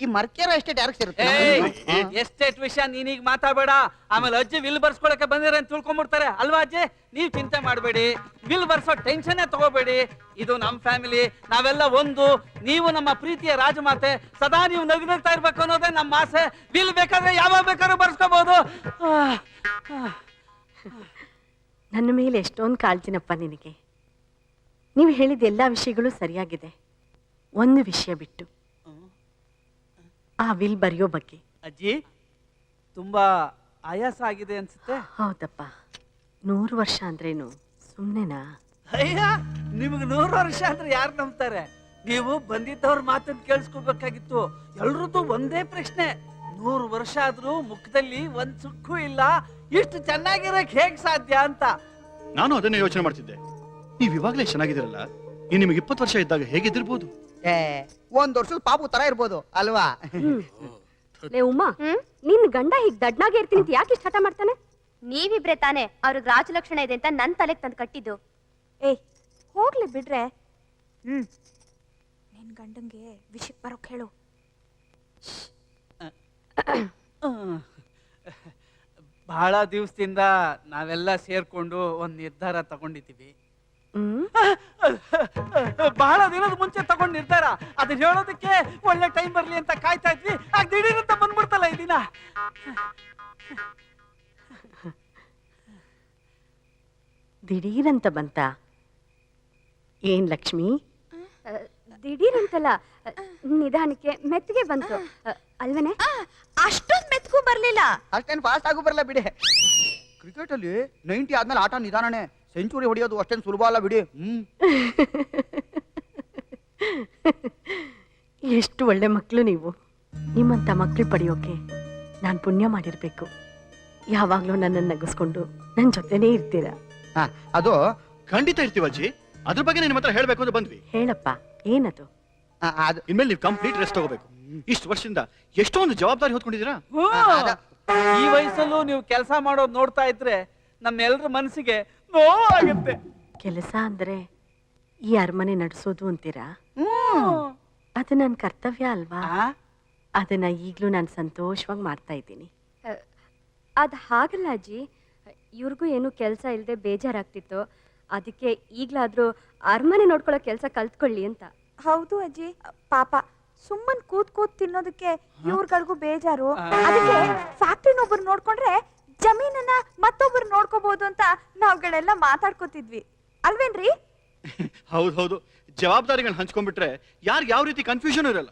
ಈ ಮರ್ಕೇರ ಎಸ್ಟೇಟ್ ಯಾರಿಗೆ ಸೇರುತ್ತೆ? ಎಸ್ಟೇಟ್ ವಿಷಯ ನೀನೀಗ ಮಾತಾಡಬೇಡ. ಆಮೇಲೆ ಅಜ್ಜಿ ವಿಲ್ ಬರ್ಸ್ಕೊಳಕ್ಕೆ ಬಂದಿರ ಅಂತ ತಿಳ್ಕೊಂಡ್ಬಿಡ್ತಾರೆ ಅಲ್ವಾ ಅಜ್ಜಿ? ನೀವ್ ಚಿಂತೆ ಮಾಡಬೇಡಿ, ವಿಲ್ ಬರ್ಸೋ ಟೆನ್ಷನ್ನೇ ತಗೋಬೇಡಿ. ಇದು ನಮ್ ಫ್ಯಾಮಿಲಿ, ನಾವೆಲ್ಲ ಒಂದು. ನೀವು ನಮ್ಮ ಪ್ರೀತಿಯ ರಾಜಮಾತೆ, ಸದಾ ನೀವು ನಗ್ನಗ್ತಾ ಇರ್ಬೇಕು ಅನ್ನೋದೇ ನಮ್ಮ ಆಸೆ. ವಿಲ್ ಬೇಕಾದ್ರೆ ಯಾವಾಗ ಬೇಕಾದ್ರೂ ಬರ್ಸ್ಕೋಬಹುದು. ನನ್ನ ಮೇಲೆ ಎಷ್ಟೊಂದು ಕಾಳಜಿನಪ್ಪ ನಿನಗೆ. ನೀವು ಹೇಳಿದ ಎಲ್ಲ ವಿಷಯಗಳು ಸರಿಯಾಗಿದೆ, ಒಂದು ವಿಷಯ ಬಿಟ್ಟು, ಆ ವಿಲ್ ಬರೆಯೋ ಬಗ್ಗೆ. ಅಜ್ಜಿ ತುಂಬಾ ಆಯಾಸ ಆಗಿದೆ ಅನ್ಸುತ್ತೆ. ಹೌದಪ್ಪ, 100 ವರ್ಷ ಅಂದ್ರೇನು ಸುಮ್ಮನೆನಾ? ಅಯ್ಯ, ನಿಮ್ಗೆ 100 ವರ್ಷ ಅಂದ್ರೆ ಯಾರು ನಂಬ್ತಾರೆ? ನೀವು ಬಂದಿದ್ದವ್ರ ಮಾತನ್ನ ಕೇಳಿಸ್ಕೋಬೇಕಾಗಿತ್ತು. ಎಲ್ರದ್ದು ಒಂದೇ ಪ್ರಶ್ನೆ, 100 ವರ್ಷ ಆದ್ರೂ ಮುಖದಲ್ಲಿ ಒಂದ್ ಸುಕ್ಕು ಇಲ್ಲ, ಇಷ್ಟು ಚೆನ್ನಾಗಿರಕ್ ಹೇಗ್ ಸಾಧ್ಯ ಅಂತ. ನಾನು ಅದನ್ನೇ ಯೋಚನೆ ಮಾಡ್ತಿದ್ದೆ. ನೀವ್ ಇವಾಗ್ಲೇ ಚೆನ್ನಾಗಿದ್ದೀರಲ್ಲ, ಇನ್ನು ನಿಮಗೆ 20 ವರ್ಷ ಇದ್ದಾಗ ಹೇಗಿದ್ದಿರ್ಬೋದು? 1 ವರ್ಷದ ಪಾಪು ತರ ಇರ್ಬೋದು ಅಲ್ವಾ? ಲೇ ಉಮಾ, ನಿನ್ ಗಂಡ ಹೀಗ್ ದಡ್ನಾಗೆ ಇರ್ತೀನಿ ಅಂತ ಯಾಕೆ ಇಷ್ಟ ಹಠ ಮಾಡ್ತಾನೆ? ನೀವಿಬ್ರೆ ತಾನೆ ಅವ್ರಿಗೆ ರಾಜಲಕ್ಷಣ ಇದೆ ಅಂತ ನನ್ ತಲೆಗೆ ತಂದು ಕಟ್ಟಿದ್ದು. ಏಯ್ ಹೋಗ್ಲಿ ಬಿಡ್ರೆ. ನಿನ್ ಗಂಡಂಗೆ ವಿಷಯಕ್ಕೆ ಬರೋಕ್ ಹೇಳು. ಬಹಳ ದಿವಸದಿಂದ ನಾವೆಲ್ಲ ಸೇರ್ಕೊಂಡು ಒಂದ್ ನಿರ್ಧಾರ ತಗೊಂಡಿದ್ದೀವಿ. ಬಹಳ ದಿನದ ಮುಂಚೆ ತಗೊಂಡ್ ನಿರ್ಧಾರ. ಅದನ್ನ ಹೇಳೋದಕ್ಕೆ ಒಳ್ಳೆ ಟೈಮ್ ಬರ್ಲಿ ಅಂತ ಕಾಯ್ತಾ ಇದ್ವಿ. ಆಗ ದಿಢೀರ್ ಅಂತ ಬಂದ್ಬಿಡ್ತಲ್ಲ ಈ ದಿನ. ದಿಢೀರಂತ ಬಂತ? ಏನ್ ಲಕ್ಷ್ಮಿ? ದಿಢೀರಂತಲ್ಲ, ನಿಧಾನಕ್ಕೆ ಮೆತ್ತಿಗೆ ಬಂತು ಅಲ್ವೇನೆ? ಅಷ್ಟೊಂದ್ ಮೆತ್ಗೂ ಬರ್ಲಿಲ್ಲ. ಅಷ್ಟೇನು ಫಾಸ್ಟ್ ಆಗು ಬರಲ್ಲ ಬಿಡಿ. ಕ್ರಿಕೆಟ್ ಅಲ್ಲಿ 90 ಆದ್ಮೇಲೆ ಆಟ ನಿಧಾನನೇ. ಸೆಂಚುರಿ ಹೊಡೆಯೋದು ಅಷ್ಟೇನು ಸುಲಭ ಅಲ್ಲ ಬಿಡಿ. ಎಷ್ಟು ಒಳ್ಳೆ ಮಕ್ಕಳು ನೀವು. ನಿಮ್ಮಂತ ಮಕ್ಕಳು ಪಡೆಯೋಕೆ ನಾನು ಪುಣ್ಯ ಮಾಡಿರ್ಬೇಕು. ಯಾವಾಗ್ಲೂ ನನ್ನನ್ನು ನಗಿಸ್ಕೊಂಡು ನನ್ನ ಜೊತೆನೇ ಇರ್ತೀರಾ. ಅದು ಖಂಡಿತ ಇರ್ತೀವಜ್ಜಿ. ಅದ್ರ ಬಗ್ಗೆ ನಿಮ್ಮ ಹತ್ರ ಹೇಳ್ಬೇಕು ಅಂತ ಬಂದ್ವಿ. ಹೇಳಪ್ಪ, ಏನದು? ಇನ್ಮೇಲೆ ನೀವು ಕಂಪ್ಲೀಟ್ ರೆಸ್ಟ್ ತಗೋಬೇಕು. ಇಷ್ಟು ವರ್ಷದಿಂದ ಎಷ್ಟೊಂದು ಜವಾಬ್ದಾರಿ ಹೊತ್ಕೊಂಡಿದ್ದೀರಾ. ಈ ವಯಸ್ಸಲ್ಲೂ ನೀವು ಕೆಲಸ ಮಾಡೋದು ನೋಡ್ತಾ ಇದ್ರೆ ನಮ್ಮೆಲ್ಲರ ಮನಸ್ಸಿಗೆ ನೋವಾಗುತ್ತೆ. ಕೆಲಸ ಅಂದ್ರೆ ಈ ಅರಮನೆ ನಡೆಸೋದು ಅಂತೀರಾ? ಅದು ನನ್ನ ಕರ್ತವ್ಯ ಅಲ್ವಾ? ಅದನ್ನ ಈಗ್ಲೂ ನಾನು ಸಂತೋಷವಾಗಿ ಮಾಡ್ತಾ ಇದ್ದೀನಿ. ಅದ್ ಹಾಗಲ್ಲ ಅಜ್ಜಿ, ಇವ್ರಿಗೂ ಏನು ಕೆಲಸ ಇಲ್ಲದೆ ಬೇಜಾರಾಗ್ತಿತ್ತು. ಅದಕ್ಕೆ ಈಗ್ಲಾದ್ರೂ ಅರಮನೆ ನೋಡ್ಕೊಳ್ಳೋ ಕೆಲಸ ಕಲ್ತ್ಕೊಳ್ಳಿ ಅಂತ. ಹೌದು ಅಜ್ಜಿ, ಪಾಪ ಸುಮ್ಮನ್ ಕೂತ್ ತಿನ್ನೋದಕ್ಕೆ ಇವ್ರಿಗೂ ಬೇಜಾರು. ಅದಕ್ಕೆ ಫ್ಯಾಕ್ಟ್ರಿನೊಬ್ರು ನೋಡ್ಕೊಂಡ್ರೆ ಜಮೀನನ್ನ ಮತ್ತೊಬ್ರು ನೋಡ್ಕೋಬಹುದು ಅಂತ ನಾವುಗಳೆಲ್ಲ ಮಾತಾಡ್ಕೋತಿದ್ವಿ ಅಲ್ವೇನ್ರಿ? ಹೌದು, ಜವಾಬ್ದಾರಿಗಳನ್ನ ಹಂಚ್ಕೊಂಡ್ಬಿಟ್ರೆ ಯಾರಿಗೆ ಯಾವ ರೀತಿ ಕನ್ಫ್ಯೂಷನ್ ಇರಲ್ಲ.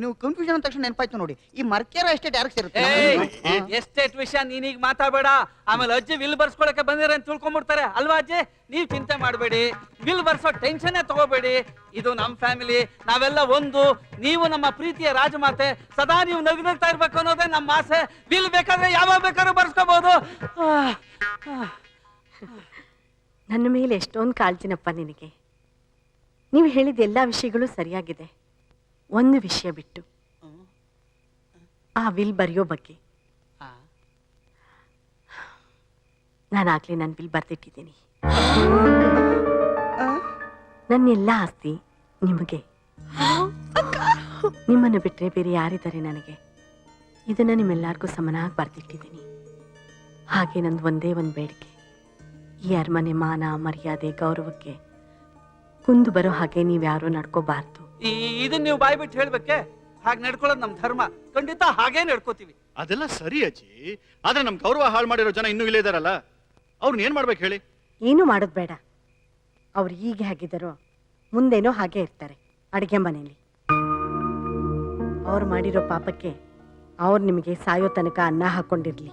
ನೀವು ಕನ್ಫ್ಯೂಷನ್ ಅಂದ ತಕ್ಷಣ ನೆನಪಾಯ್ತು ನೋಡಿ, ಈ ಮರ್ಕೇರ ಎಸ್ಟೇಟ್ ಯಾರಿಗೆ ಸೇರುತ್ತೆ? ಎಸ್ಟೇಟ್ ವಿಷಯ ನೀನೀಗ ಮಾತಾಡಬೇಡ. ಆಮೇಲೆ ಅಜ್ಜಿ ವಿಲ್ ಬರ್ಸ್ಕೊಳಕ್ಕೆ ಬಂದಿರ ಅಂತ ತಿಳ್ಕೊಂಡ್ಬಿಡ್ತಾರೆ ಅಲ್ವಾ ಅಜ್ಜಿ? ನೀವ್ ಚಿಂತೆ ಮಾಡಬೇಡಿ, ವಿಲ್ ಬರ್ಸೋ ಟೆನ್ಷನ್ನೇ ತಗೋಬೇಡಿ. ಇದು ನಮ್ ಫ್ಯಾಮಿಲಿ, ನಾವೆಲ್ಲ ಒಂದು. ನೀವು ನಮ್ಮ ಪ್ರೀತಿಯ ರಾಜಮಾತೆ, ಸದಾ ನೀವು ನಗ್ನಗ್ತಾ ಇರ್ಬೇಕು ಅನ್ನೋದೇ ನಮ್ಮ ಆಸೆ. ವಿಲ್ ಬೇಕಾದ್ರೆ ಯಾವಾಗ ಬೇಕಾದ್ರೂ ಬರ್ಸ್ಕೋಬಹುದು. ನನ್ನ ಮೇಲೆ ಎಷ್ಟೊಂದು ಕಾಳಜಿನಪ್ಪ ನಿನಗೆ. ನೀವು ಹೇಳಿದ ಎಲ್ಲ ವಿಷಯಗಳು ಸರಿಯಾಗಿದೆ, ಒಂದು ವಿಷಯ ಬಿಟ್ಟು, ಆ ವಿಲ್ ಬರೆಯೋ ಬಗ್ಗೆ. ನಾನಾಗ್ಲೇ ನನ್ನ ವಿಲ್ ಬರ್ದಿಟ್ಟಿದ್ದೀನಿ. ನನ್ನೆಲ್ಲ ಆಸ್ತಿ ನಿಮಗೆ. ನಿಮ್ಮನ್ನು ಬಿಟ್ಟರೆ ಬೇರೆ ಯಾರಿದ್ದಾರೆ ನನಗೆ? ಇದನ್ನ ನಿಮ್ಮೆಲ್ಲರಿಗೂ ಸಮನಾಗಿ ಬರ್ದಿಟ್ಟಿದ್ದೀನಿ. ಹಾಗೆ ನಂದು ಒಂದೇ ಒಂದು ಬೇಡಿಕೆ, ಈ ಅರಮನೆ ಮಾನ ಮರ್ಯಾದೆ ಗೌರವಕ್ಕೆ ಕುಂದು ಬರೋ ಹಾಗೆ ನೀವ್ಯಾರೂ ನಡ್ಕೋಬಾರ್ದು. ಇದನ್ನ ನೀವು ಬಾಯ್ ಬಿಟ್ಟು ಹೇಳ್ಬೇಕೆ? ಹಾಗೆ ನಡ್ಕೊಳ್ಳೋದು ನಮ್ ಧರ್ಮ. ಖಂಡಿತ ಹಾಗೇ ನಡ್ಕೋತೀವಿ. ಅದೆಲ್ಲ ಸರಿ ಅಜ್ಜಿ, ಆದ್ರೆ ನಮ್ ಗೌರವ ಹಾಳು ಮಾಡಿರೋ ಜನ ಇನ್ನೂ ಇಲ್ಲೇ ಇದಾರಲ್ಲ, ಅವ್ರನ್ನ ಏನ್ ಮಾಡ್ಬೇಕು ಹೇಳಿ? ಏನು ಮಾಡೋದು ಬೇಡ. ಅವ್ರು ಹೀಗೆ ಹಾಗಿದ್ದಾರೋ ಮುಂದೇನೋ ಹಾಗೆ ಇರ್ತಾರೆ ಅಡಿಗೆ ಮನೆಯಲ್ಲಿ. ಅವ್ರು ಮಾಡಿರೋ ಪಾಪಕ್ಕೆ ಅವ್ರು ನಿಮಗೆ ಸಾಯೋ ತನಕ ಅನ್ನ ಹಾಕೊಂಡಿರ್ಲಿ.